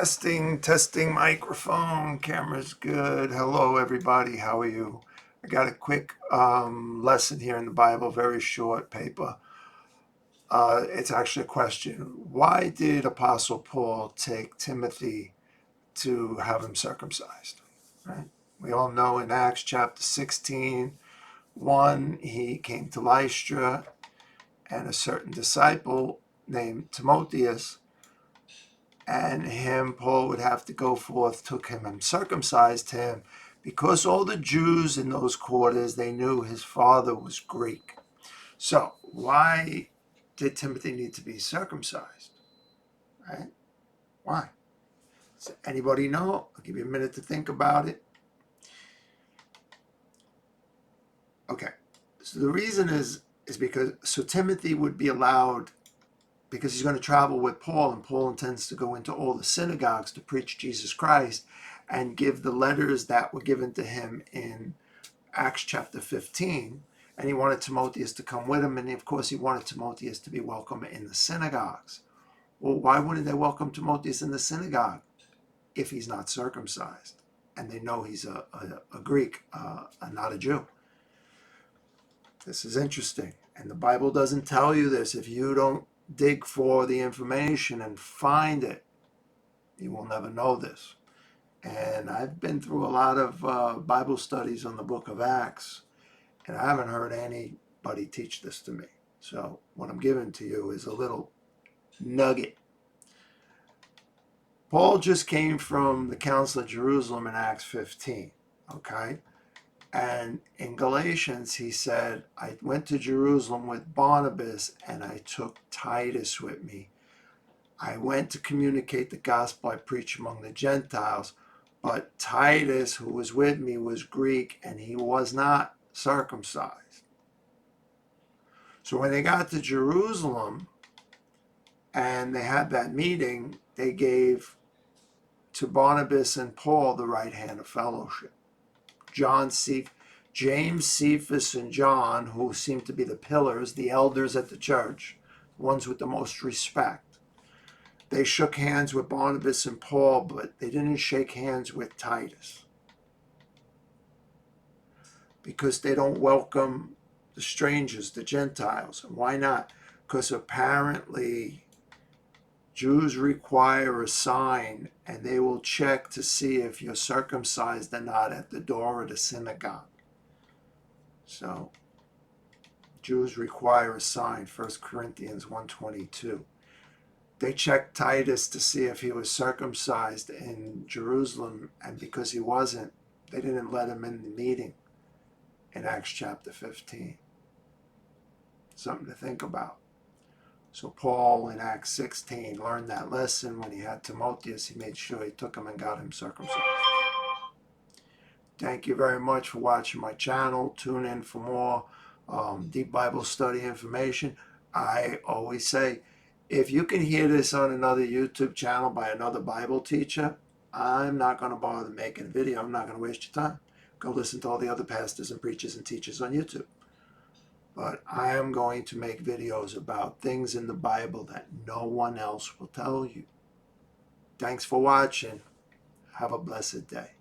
Testing microphone, camera's good. Hello everybody, how are you? I got a quick lesson here in the Bible, very short paper. It's actually a question. Why did Apostle Paul take Timothy to have him circumcised? Right? We all know in Acts chapter 16, he came to Lystra, and a certain disciple named Timotheus, and Paul would have to go forth, took him and circumcised him, because all the Jews in those quarters, they knew his father was Greek. So why did Timothy need to be circumcised? Right? Why? Does anybody know? I'll give you a minute to think about it. Okay. So the reason is because Timothy would be allowed, because he's going to travel with Paul, and Paul intends to go into all the synagogues to preach Jesus Christ and give the letters that were given to him in Acts chapter 15. And he wanted Timotheus to come with him, and of course he wanted Timotheus to be welcome in the synagogues. Well, why wouldn't they welcome Timotheus in the synagogue if he's not circumcised? And they know he's a Greek, not a Jew. This is interesting. And the Bible doesn't tell you this. If you don't dig for the information and find it, you will never know this. And I've been through a lot of Bible studies on the book of Acts, and I haven't heard anybody teach this to me. So what I'm giving to you is a little nugget. Paul just came from the Council of Jerusalem in Acts 15, okay? And in Galatians, he said, I went to Jerusalem with Barnabas, and I took Titus with me. I went to communicate the gospel I preached among the Gentiles, but Titus, who was with me, was Greek, and he was not circumcised. So when they got to Jerusalem and they had that meeting, they gave to Barnabas and Paul the right hand of fellowship. James, Cephas, and John, who seemed to be the pillars, the elders at the church, ones with the most respect, they shook hands with Barnabas and Paul, but they didn't shake hands with Titus, because they don't welcome the strangers, the Gentiles. And why not? Because apparently Jews require a sign, and they will check to see if you're circumcised or not at the door of the synagogue. So Jews require a sign, 1 Corinthians 1:22. They checked Titus to see if he was circumcised in Jerusalem, and because he wasn't, they didn't let him in the meeting in Acts chapter 15. Something to think about. So Paul in Acts 16 learned that lesson. When he had Timotheus, he made sure he took him and got him circumcised. Thank you very much for watching my channel. Tune in for more deep Bible study information. I always say, if you can hear this on another YouTube channel by another Bible teacher, I'm not going to bother making a video. I'm not going to waste your time. Go listen to all the other pastors and preachers and teachers on YouTube. But I am going to make videos about things in the Bible that no one else will tell you. Thanks for watching. Have a blessed day.